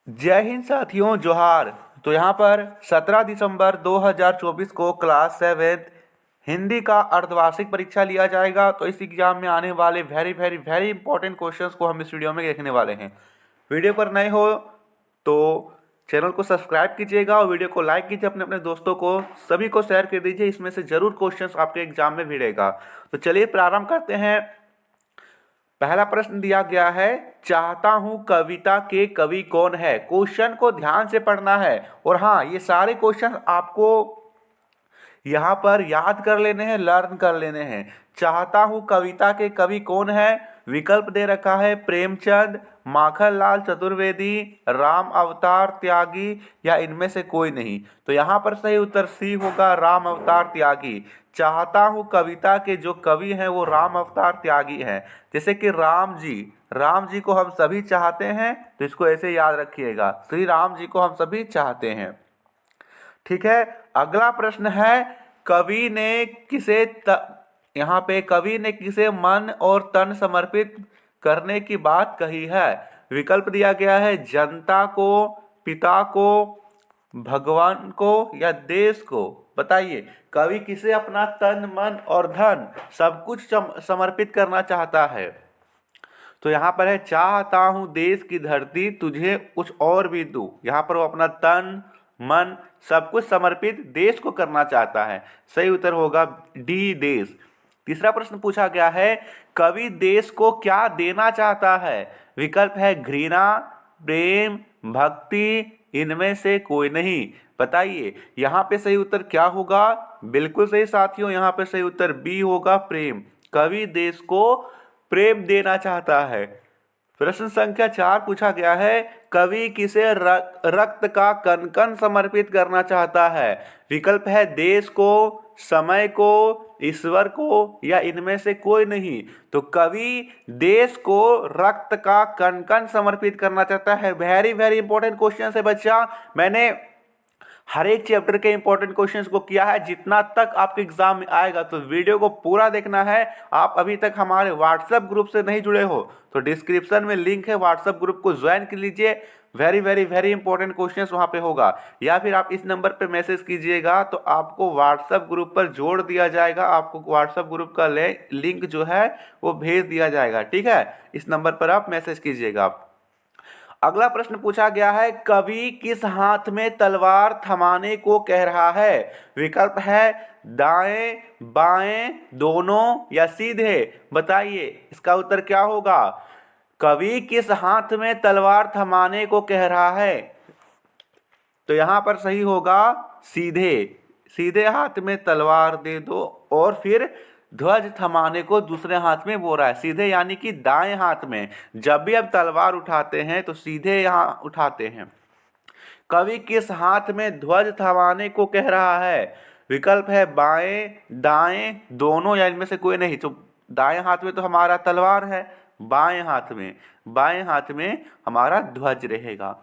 जय हिंद साथियों, जोहार। तो यहाँ पर 17 दिसंबर 2024 को क्लास 7 हिंदी का अर्धवार्षिक परीक्षा लिया जाएगा। तो इस एग्जाम में आने वाले very very very important questions को हम इस वीडियो में देखने वाले हैं। वीडियो पर नए हो तो चैनल को सब्सक्राइब कीजिएगा और वीडियो को लाइक कीजिए, अपने अपने दोस्तों को सभी को शेयर कर दीजिए। इसमें से जरूर क्वेश्चंस आपके एग्जाम में भिड़ेगा। तो चलिए प्रारंभ करते हैं। पहला प्रश्न दिया गया है, चाहता हूं कविता के कवि कौन है। क्वेश्चन को ध्यान से पढ़ना है और हाँ, ये सारे क्वेश्चन आपको यहाँ पर याद कर लेने हैं, लर्न कर लेने हैं। चाहता हूं कविता के कवि कौन है। विकल्प दे रखा है प्रेमचंद, माखनलाल चतुर्वेदी, राम अवतार त्यागी या इनमें से कोई नहीं। तो यहाँ पर सही उत्तर सी होगा, राम अवतार त्यागी। चाहता हूं कविता के जो कवि हैं वो राम अवतार त्यागी हैं। जैसे कि राम जी को हम सभी चाहते हैं, तो इसको ऐसे याद रखिएगा, श्री राम जी को हम सभी चाहते हैं। ठीक है। अगला प्रश्न है, कवि ने किसे यहाँ पे कवि ने किसे मन और तन समर्पित करने की बात कही है। विकल्प दिया गया है जनता को, पिता को, भगवान को या देश को। बताइए, कवि किसे अपना तन मन और धन सब कुछ समर्पित करना चाहता है। तो यहाँ पर है, चाहता हूं देश की धरती तुझे कुछ और भी दूं। यहाँ पर वो अपना तन मन सब कुछ समर्पित देश को करना चाहता है। सही उत्तर होगा डी, देश। तीसरा प्रश्न पूछा गया है, कवि देश को क्या देना चाहता है। विकल्प है घृणा, प्रेम, भक्ति, इनमें से कोई नहीं। बताइए यहाँ पे सही उत्तर क्या होगा। बिल्कुल सही साथियों, यहाँ पे सही उत्तर बी होगा, प्रेम। कवि देश को प्रेम देना चाहता है। प्रश्न संख्या 4 पूछा गया है, कवि किसे रक्त का कण कण समर्पित करना चाहता है। विकल्प है देश को, समय को, ईश्वर को या इनमें से कोई नहीं। तो कवि देश को रक्त का कण कण समर्पित करना चाहता है। वेरी वेरी इंपॉर्टेंट क्वेश्चन है बच्चा। मैंने हर एक चैप्टर के इंपॉर्टेंट क्वेश्चंस को किया है। जितना तक आपके एग्जाम में आएगा तो वीडियो को पूरा देखना है। आप अभी तक हमारे व्हाट्सएप ग्रुप से नहीं जुड़े हो तो डिस्क्रिप्शन में लिंक है, व्हाट्सएप ग्रुप को ज्वाइन कर लीजिए। Very very very important questions वहां पे होगा, या फिर आप इस नंबर पे मैसेज कीजिएगा तो आपको व्हाट्सएप ग्रुप पर जोड़ दिया जाएगा। आपको व्हाट्सएप ग्रुप का लिंक जो है वो भेज दिया जाएगा। ठीक है, इस नंबर पर आप मैसेज कीजिएगा। अगला प्रश्न पूछा गया है, कवि किस हाथ में तलवार थमाने को कह रहा है। विकल्प है दाएं, बाएं, दोनों या सीधे। बताइए इसका उत्तर क्या होगा। कवि किस हाथ में तलवार थमाने को कह रहा है। तो यहां पर सही होगा सीधे। सीधे हाथ में तलवार दे दो और फिर ध्वज थमाने को दूसरे हाथ में बोल रहा है। सीधे यानी कि दाएं हाथ में। जब भी आप तलवार उठाते हैं तो सीधे यहां उठाते हैं। कवि किस हाथ में ध्वज थमाने को कह रहा है। विकल्प है बाएं, दाएं, दोनों या इनमें से कोई नहीं। तो दाएं हाथ में तो हमारा तलवार है, बाएं हाथ में हमारा ध्वज रहेगा।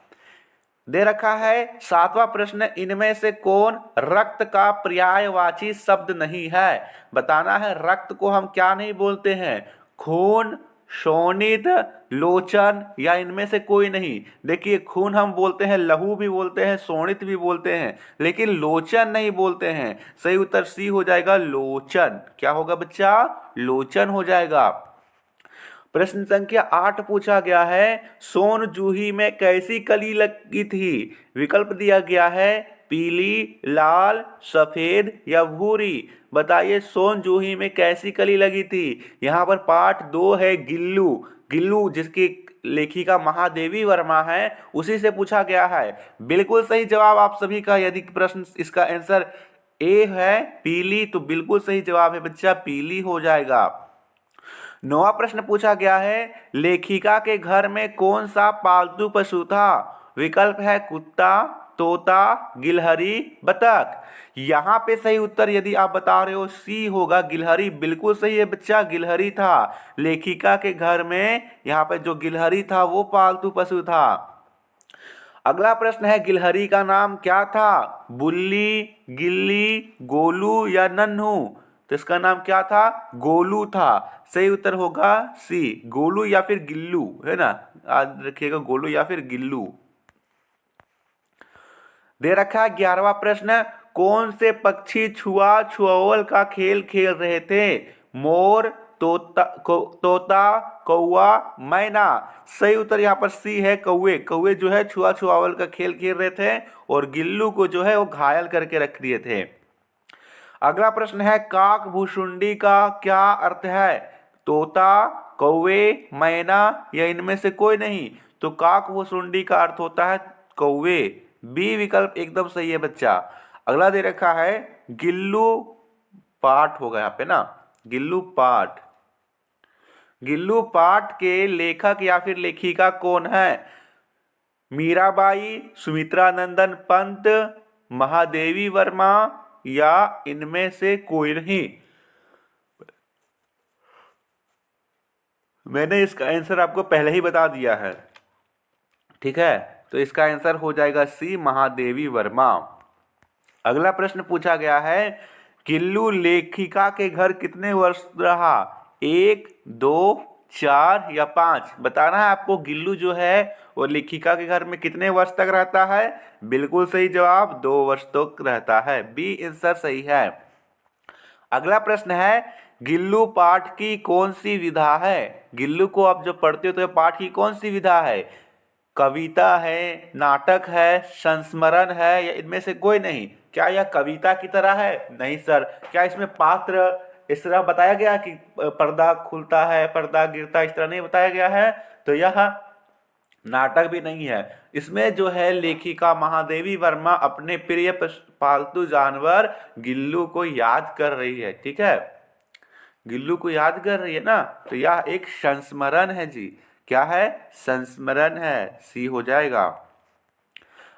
दे रखा है 7वां प्रश्न, इनमें से कौन रक्त का पर्यायवाची शब्द नहीं है। बताना है रक्त को हम क्या नहीं बोलते हैं। खून, शोणित, लोचन या इनमें से कोई नहीं। देखिए खून हम बोलते हैं, लहू भी बोलते हैं, शोणित भी बोलते हैं, लेकिन लोचन नहीं बोलते हैं। सही उत्तर सी हो जाएगा, लोचन। क्या होगा बच्चा, लोचन हो जाएगा। प्रश्न संख्या 8 पूछा गया है, सोन जूही में कैसी कली लगी थी। विकल्प दिया गया है पीली, लाल, सफेद या भूरी। बताइए सोन जूही में कैसी कली लगी थी। यहाँ पर पार्ट 2 है गिल्लू। गिल्लू जिसकी लेखिका महादेवी वर्मा है, उसी से पूछा गया है। बिल्कुल सही जवाब आप सभी का। यदि प्रश्न इसका आंसर ए है पीली, तो बिल्कुल सही जवाब है बच्चा, पीली हो जाएगा। 9वां प्रश्न पूछा गया है, लेखिका के घर में कौन सा पालतू पशु था। विकल्प है कुत्ता, तोता, गिलहरी, बतख। यहाँ पे सही उत्तर यदि आप बता रहे हो सी होगा, गिलहरी। बिल्कुल सही है बच्चा, गिलहरी था। लेखिका के घर में यहाँ पे जो गिलहरी था वो पालतू पशु था। अगला प्रश्न है, गिलहरी का नाम क्या था। बुल्ली, गिल्ली, गोलू या नन्हू। तो इसका नाम क्या था, गोलू था। सही उत्तर होगा सी, गोलू या फिर गिल्लू, है ना। याद रखिएगा, गोलू या फिर गिल्लू। दे रखा है 11वां प्रश्न, कौन से पक्षी छुआ छुआवल का खेल खेल रहे थे? मोर, तोता, कौआ, मैना। सही उत्तर यहाँ पर सी है, कौए। कौए जो है छुआ छुआवल का खेल खेल रहे थे और गिल्लू को जो है वो घायल करके रख दिए थे। अगला प्रश्न है, काक भुसुंडी का क्या अर्थ है? तोता, कौवे, मैना या इनमें से कोई नहीं? तो काक भुसुंडी का अर्थ होता है कौवे। बी विकल्प एकदम सही है बच्चा। अगला दे रखा है, गिल्लू पाठ होगा यहाँ पे ना, गिल्लू पाठ। गिल्लू पाठ के लेखक या फिर लेखिका कौन है? मीराबाई, सुमित्रा नंदन पंत, महादेवी वर्मा या इनमें से कोई नहीं? मैंने इसका आंसर आपको पहले ही बता दिया है, ठीक है। तो इसका आंसर हो जाएगा सी, महादेवी वर्मा। अगला प्रश्न पूछा गया है, गिल्लू लेखिका के घर कितने वर्ष रहा? 1, 2, 4 या 5? बताना है आपको गिल्लू जो है वो लेखिका के घर में कितने वर्ष तक रहता है। बिल्कुल सही जवाब, 2 वर्ष तक रहता है। बी आंसर सही है। अगला प्रश्न है, गिल्लू पाठ की कौन सी विधा है? गिल्लू को आप जब पढ़ते हो तो पाठ की कौन सी विधा है? कविता है, नाटक है, संस्मरण है या इनमें से कोई नहीं? क्या यह कविता की तरह है? नहीं सर। क्या इसमें पात्र इस तरह बताया गया कि पर्दा खुलता है, पर्दा गिरता, इस तरह नहीं बताया गया है? तो यह नाटक भी नहीं है। इसमें जो है लेखिका महादेवी वर्मा अपने प्रिय पालतू जानवर गिल्लू को याद कर रही है, ठीक है। गिल्लू को याद कर रही है ना, तो यह एक संस्मरण है जी। क्या है? संस्मरण है। सी हो जाएगा।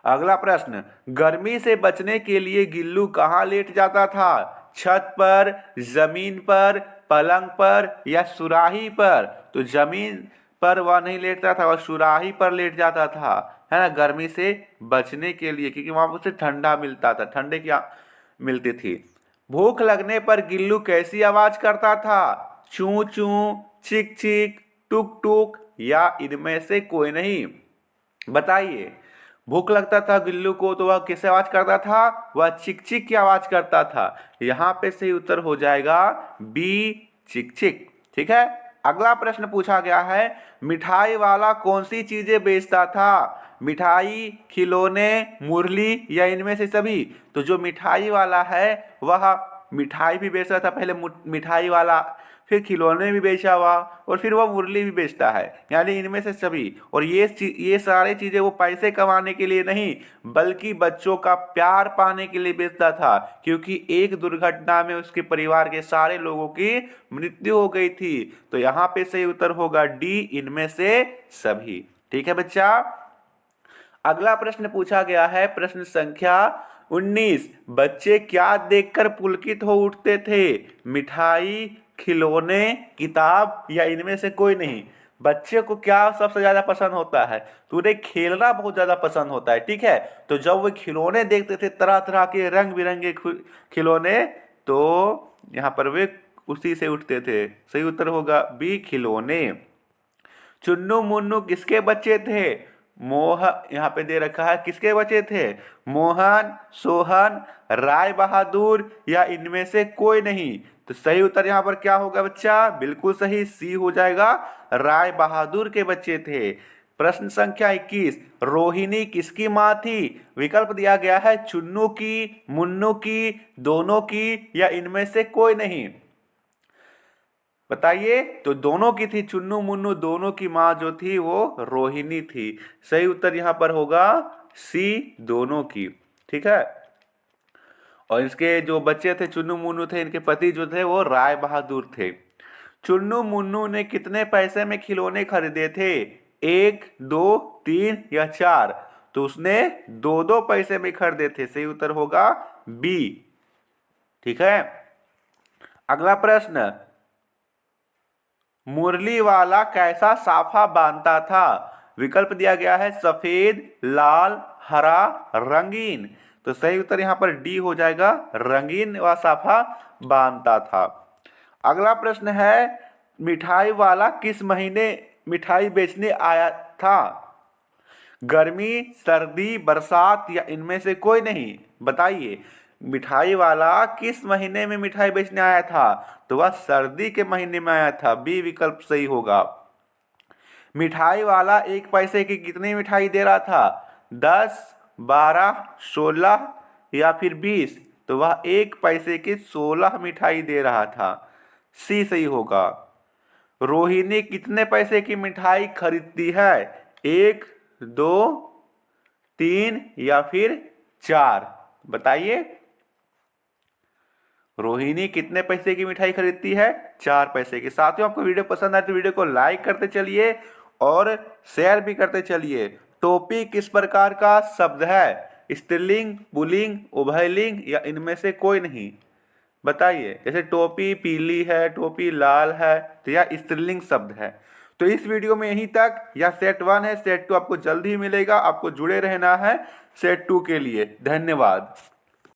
अगला प्रश्न, गर्मी से बचने के लिए गिल्लू कहाँ लेट जाता था? छत पर, जमीन पर, पलंग पर या सुराही पर? तो जमीन पर वह नहीं लेटता था, वह सुराही पर लेट जाता था, है ना, गर्मी से बचने के लिए, क्योंकि वहां उसे ठंडा मिलता था, ठंडे क्या मिलती थी। भूख लगने पर गिल्लू कैसी आवाज करता था? चू चू, चिक चिक, टुक टुक या इनमें से कोई नहीं? बताइए। भूख लगता था गिल्लू को तो वह किस आवाज करता था? वह चिक चिक की आवाज करता था। यहाँ पे सही उत्तर हो जाएगा बी, चिक चिक, ठीक है। अगला प्रश्न पूछा गया है, मिठाई वाला कौन सी चीजें बेचता था? मिठाई, खिलौने, मुरली या इनमें से सभी? तो जो मिठाई वाला है वह मिठाई भी बेचता था पहले, मिठाई वाला, फिर खिलौने भी बेचा हुआ और फिर वह मुरली भी बेचता है, यानी इनमें से सभी। और ये सारी चीजें वो पैसे कमाने के लिए नहीं बल्कि बच्चों का प्यार पाने के लिए बेचता था, क्योंकि एक दुर्घटना में उसके परिवार के सारे लोगों की मृत्यु हो गई थी। तो यहाँ पे सही उत्तर होगा डी, इनमें से सभी, ठीक है बच्चा। अगला प्रश्न पूछा गया है, प्रश्न संख्या 19, बच्चे क्या देखकर पुलकित हो उठते थे? मिठाई, खिलौने, किताब या इनमें से कोई नहीं? बच्चे को क्या सबसे ज्यादा पसंद होता है? तो उन्हें खेलना बहुत ज्यादा पसंद होता है, ठीक है। तो जब वो खिलौने देखते थे, तरह तरह के रंग बिरंगे खिलौने, तो यहाँ पर वे उसी से उठते थे। सही उत्तर होगा बी, खिलौने। चुन्नू मुन्नू किसके बच्चे थे? यहाँ पे दे रखा है किसके बच्चे थे? मोहन, सोहन, राय बहादुर या इनमें से कोई नहीं? तो सही उत्तर यहाँ पर क्या होगा बच्चा? बिल्कुल सही, सी हो जाएगा, राय बहादुर के बच्चे थे। प्रश्न संख्या 21, रोहिणी किसकी माँ थी? विकल्प दिया गया है चुन्नू की, मुन्नू की, दोनों की या इनमें से कोई नहीं? बताइए। तो दोनों की थी, चुन्नू मुन्नू दोनों की माँ जो थी वो रोहिणी थी। सही उत्तर यहाँ पर होगा सी, दोनों की, ठीक है। और इसके जो बच्चे थे चुन्नू मुन्नू थे, इनके पति जो थे वो राय बहादुर थे। चुन्नू मुन्नू ने कितने पैसे में खिलौने खरीदे थे? 1, 2, 3 या 4? तो उसने 2 पैसे में खरीदे थे। सही उत्तर होगा बी, ठीक है। अगला प्रश्न, मुरली वाला कैसा साफा बांधता था? विकल्प दिया गया है सफेद, लाल, हरा, रंगीन। तो सही उत्तर यहाँ पर डी हो जाएगा, रंगीन व साफा बांधता था। अगला प्रश्न है, मिठाई वाला किस महीने मिठाई बेचने आया था? गर्मी, सर्दी, बरसात या इनमें से कोई नहीं। बताइए, मिठाई वाला किस महीने में मिठाई बेचने आया था? तो वह सर्दी के महीने में आया था। बी विकल्प सही होगा। मिठाई वाला 1 पैसे की कितनी मिठाई दे रहा था? 10, 12, 16 या फिर 20? तो वह 1 पैसे की 16 मिठाई दे रहा था। सी सही होगा। रोहिणी कितने पैसे की मिठाई खरीदती है? 1, 2, 3 या फिर 4? बताइए, रोहिणी कितने पैसे की मिठाई खरीदती है? 4 पैसे की। साथियों, आपको वीडियो पसंद आए तो वीडियो को लाइक करते चलिए और शेयर भी करते चलिए। टोपी किस प्रकार का शब्द है? स्त्रीलिंग, पुल्लिंग, उभयलिंग या इनमें से कोई नहीं? बताइए, जैसे टोपी पीली है, टोपी लाल है, तो यह स्त्रीलिंग शब्द है। तो इस वीडियो में यहीं तक। यह सेट 1 है, सेट 2 आपको जल्द ही मिलेगा। आपको जुड़े रहना है सेट 2 के लिए। धन्यवाद।